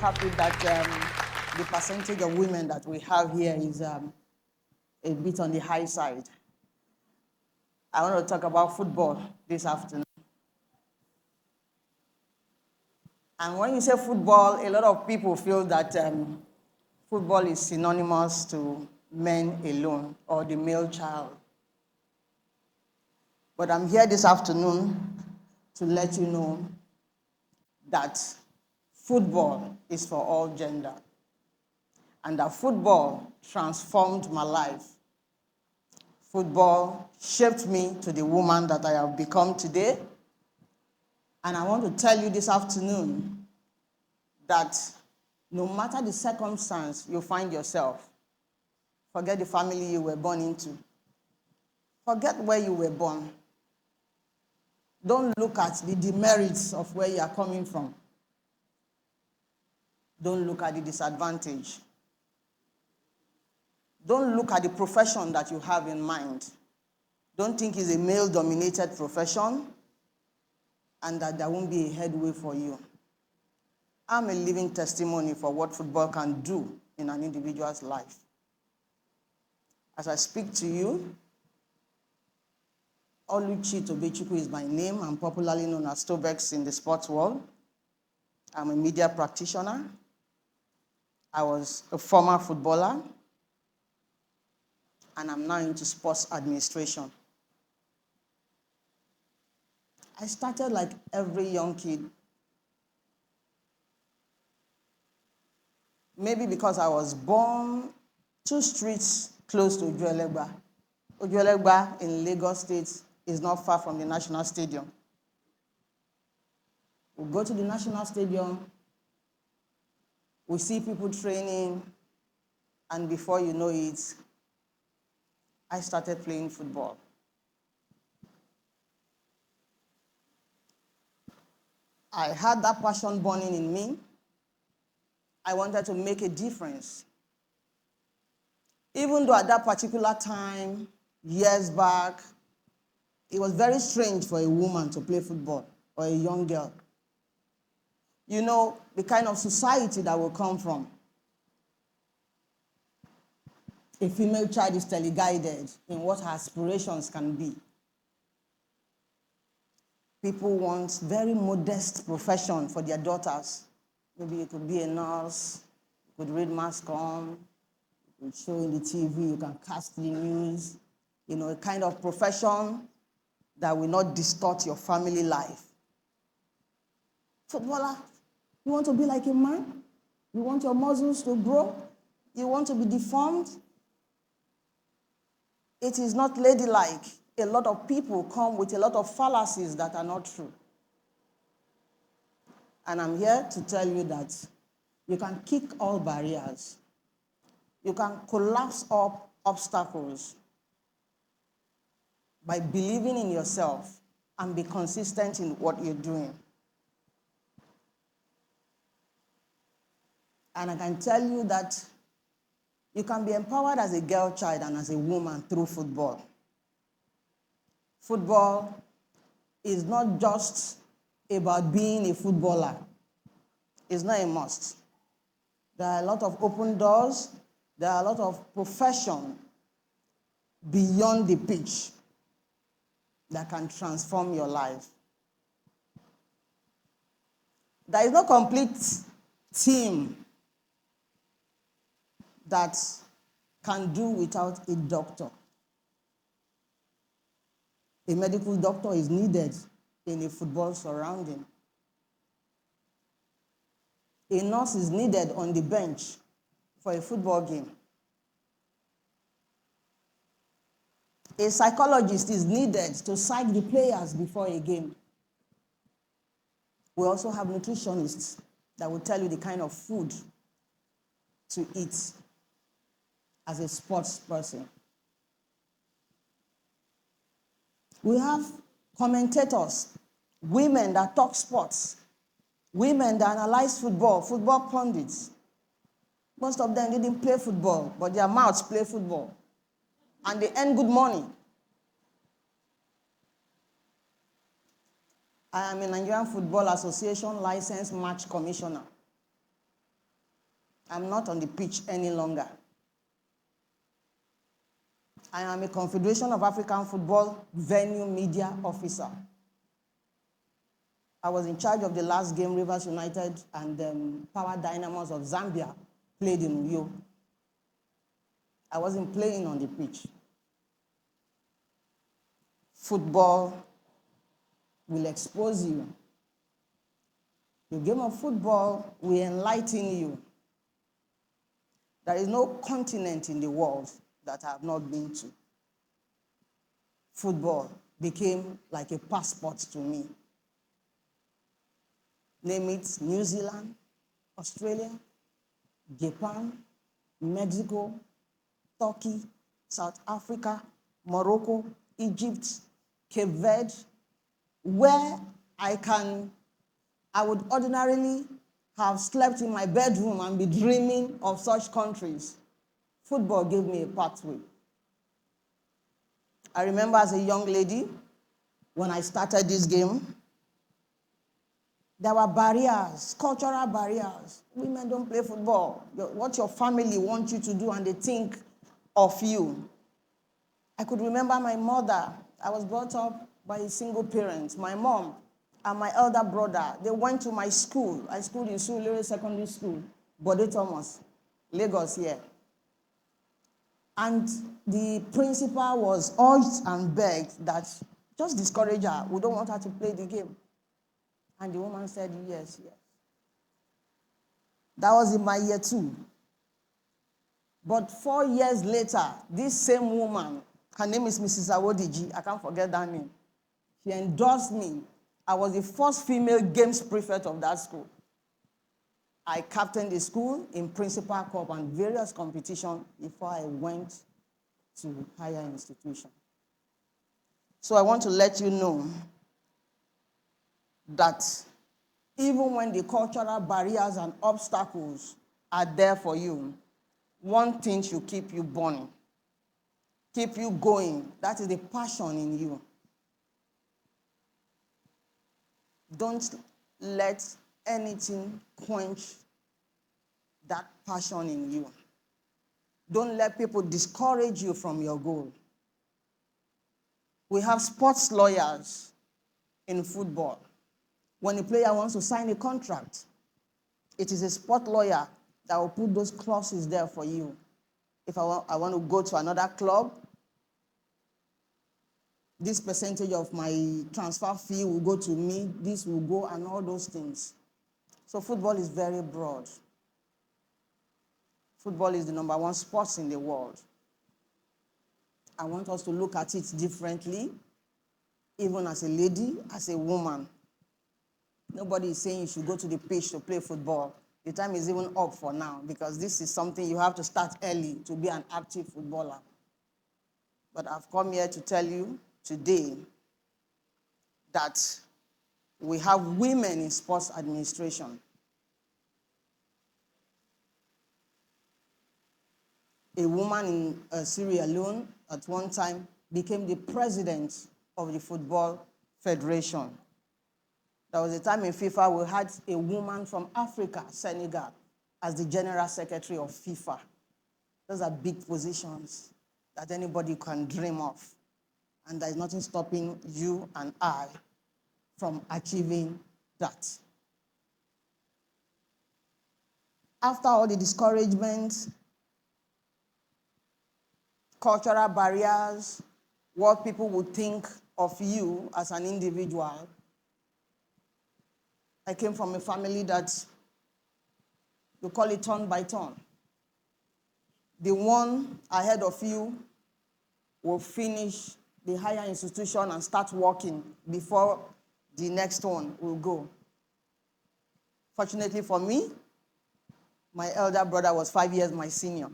happy that the percentage of women that we have here is a bit on the high side. I want to talk about football this afternoon. And when you say football, a lot of people feel that football is synonymous to men alone or the male child. But I'm here this afternoon to let you know that football is for all gender, and that football transformed my life. Football shaped me to the woman that I have become today. And I want to tell you this afternoon that no matter the circumstance you find yourself, forget the family you were born into. Forget where you were born. Don't look at the demerits of where you are coming from. Don't look at the disadvantage. Don't look at the profession that you have in mind. Don't think it's a male-dominated profession and that there won't be a headway for you. I'm a living testimony for what football can do in an individual's life. As I speak to you, Oluchi Tobe-Chukwu is my name. I'm popularly known as Tobex in the sports world. I'm a media practitioner. I was a former footballer, and I'm now into sports administration. I started like every young kid. Maybe because I was born 2 streets close to Ojuelegba. Ojuelegba in Lagos State is not far from the National Stadium. We go to the National Stadium, we see people training, and before you know it, I started playing football. I had that passion burning in me. I wanted to make a difference. Even though at that particular time, years back, it was very strange for a woman to play football, or a young girl. You know, the kind of society that will come from. A female child is teleguided in what her aspirations can be. People want very modest profession for their daughters. Maybe you could be a nurse, you could read mass comm, you could show in the TV, you can cast the news. You know, a kind of profession that will not distort your family life. Footballer, you want to be like a man? You want your muscles to grow? You want to be deformed? It is not ladylike. A lot of people come with a lot of fallacies that are not true. And I'm here to tell you that you can kick all barriers. You can collapse up obstacles by believing in yourself and be consistent in what you're doing. And I can tell you that you can be empowered as a girl child and as a woman through football. Football is not just about being a footballer. It's not a must. There are a lot of open doors. There are a lot of profession beyond the pitch that can transform your life. There is no complete team that can do without a doctor. A medical doctor is needed in a football surrounding. A nurse is needed on the bench for a football game. A psychologist is needed to psych the players before a game. We also have nutritionists that will tell you the kind of food to eat as a sports person. We have commentators, women that talk sports, women that analyze football, football pundits. Most of them didn't play football, but their mouths play football. And they earn good money. I am a Nigerian Football Association licensed match commissioner. I'm not on the pitch any longer. I am a Confederation of African Football venue media officer. I was in charge of the last game Rivers United and Power Dynamos of Zambia played in Rio. I wasn't playing on the pitch. Football will expose you. The game of football will enlighten you. There is no continent in the world that I have not been to. Football became like a passport to me. Name it New Zealand, Australia, Japan, Mexico, Turkey, South Africa, Morocco, Egypt, Cape Verde, where I would ordinarily have slept in my bedroom and be dreaming of such countries. Football gave me a pathway. I remember as a young lady, when I started this game, there were barriers, cultural barriers. Women don't play football. What your family wants you to do and they think of you. I could remember my mother. I was brought up by a single parent. My mom and my elder brother, they went to my school. I schooled in Surulere Secondary School, Bode Thomas, Lagos here. And the principal was urged and begged that just discourage her. We don't want her to play the game. And the woman said, yes, yes. That was in my year 2. But 4 years later, this same woman, her name is Mrs. Awodiji, I can't forget that name. She endorsed me. I was the first female games prefect of that school. I captained the school in Principal Cup and various competitions before I went to higher institution. So I want to let you know that even when the cultural barriers and obstacles are there for you, one thing should keep you burning, keep you going. That is the passion in you. Don't let anything quench that passion in you. Don't let people discourage you from your goal. We have sports lawyers in football. When a player wants to sign a contract, it is a sport lawyer that will put those clauses there for you. If I want to go to another club, this percentage of my transfer fee will go to me, this will go, and all those things. So football is very broad. Football is the #1 sport in the world. I want us to look at it differently, even as a lady, as a woman. Nobody is saying you should go to the pitch to play football. The time is even up for now, because this is something you have to start early to be an active footballer. But I've come here to tell you today that we have women in sports administration. A woman in Syria alone at one time became the president of the Football Federation. There was a time in FIFA we had a woman from Africa, Senegal, as the general secretary of FIFA. Those are big positions that anybody can dream of. And there's nothing stopping you and I from achieving that. After all the discouragement, cultural barriers, what people would think of you as an individual, I came from a family that you call it turn by turn. The one ahead of you will finish the higher institution and start working before the next one will go. Fortunately for me, my elder brother was 5 years my senior.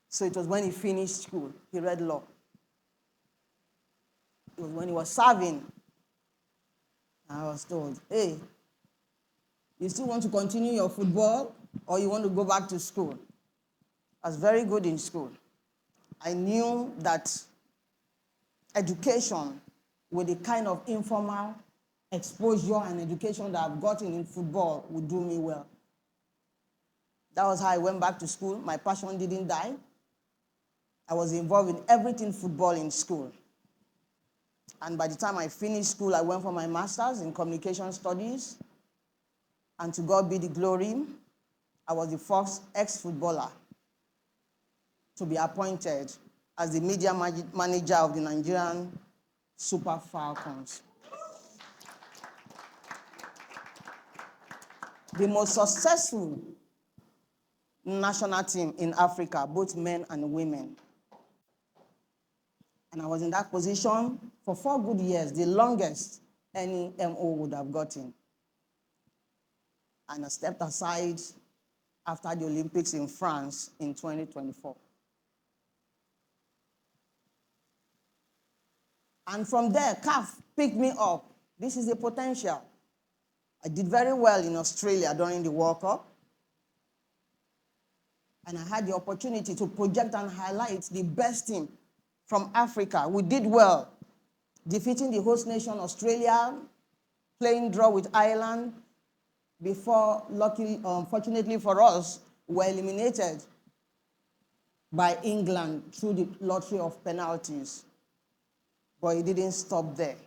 So it was when he finished school, he read law. It was when he was serving, I was told, hey, you still want to continue your football or you want to go back to school? I was very good in school. I knew that education with the kind of informal exposure and education that I've gotten in football would do me well. That was how I went back to school. My passion didn't die. I was involved in everything football in school. And by the time I finished school, I went for my master's in communication studies. And to God be the glory, I was the first ex-footballer to be appointed as the media manager of the Nigerian Super Falcons. The most successful national team in Africa, both men and women. And I was in that position for 4 good years, the longest any MO would have gotten. And I stepped aside after the Olympics in France in 2024. And from there, CAF picked me up. This is the potential. I did very well in Australia during the World Cup. And I had the opportunity to project and highlight the best team from Africa. We did well, defeating the host nation, Australia, playing draw with Ireland, before, luckily, unfortunately for us, we were eliminated by England through the lottery of penalties. But it didn't stop there.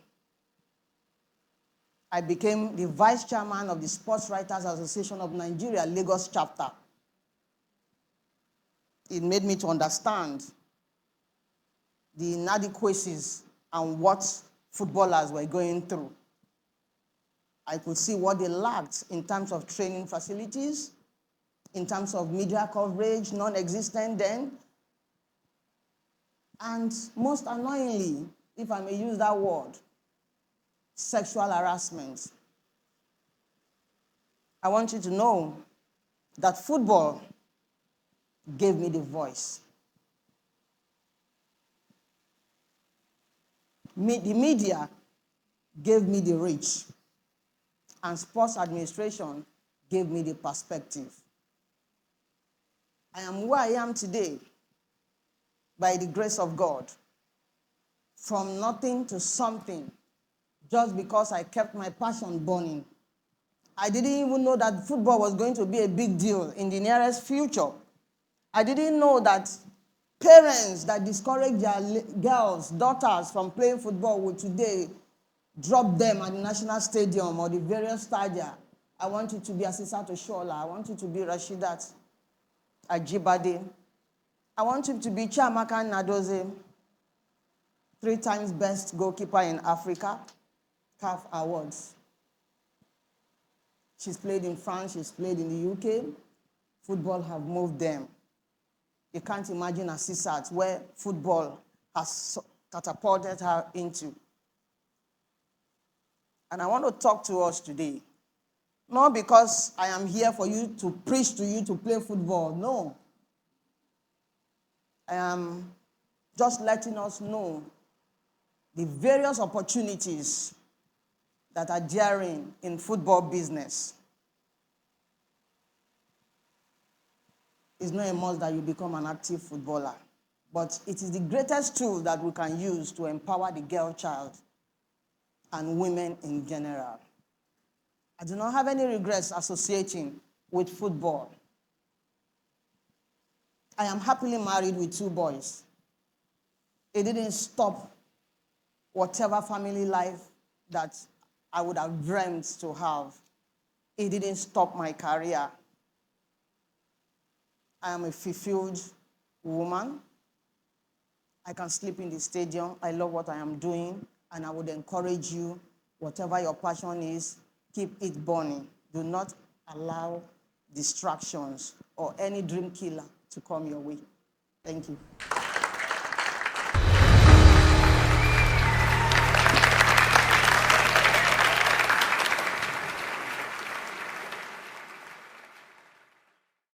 I became the vice chairman of the Sports Writers Association of Nigeria, Lagos chapter. It made me to understand the inadequacies and what footballers were going through. I could see what they lacked in terms of training facilities, in terms of media coverage, non-existent then. And most annoyingly, if I may use that word, sexual harassment. I want you to know that football gave me the voice. The media gave me the reach. And sports administration gave me the perspective. I am where I am today by the grace of God. From nothing to something, just because I kept my passion burning. I didn't even know that football was going to be a big deal in the nearest future. I didn't know that parents that discourage their girls, daughters from playing football would today drop them at the National Stadium or the various stadia. I want you to be Asisa Toshola. I want you to be Rashidat Ajibade. I want you to be Chiamaka Nadoze, 3 times best goalkeeper in Africa, CAF Awards. She's played in France, she's played in the UK. Football have moved them. You can't imagine Asisat where football has catapulted her into. And I want to talk to us today. Not because I am here for you to preach to you to play football. No. I am just letting us know the various opportunities that are daring in football business. It's not a must that you become an active footballer, but it is the greatest tool that we can use to empower the girl child and women in general. I do not have any regrets associating with football. I am happily married with 2 boys. It didn't stop whatever family life that I would have dreamed to have. It didn't stop my career. I am a fulfilled woman. I can sleep in the stadium. I love what I am doing. And I would encourage you, whatever your passion is, keep it burning. Do not allow distractions or any dream killer to come your way. Thank you.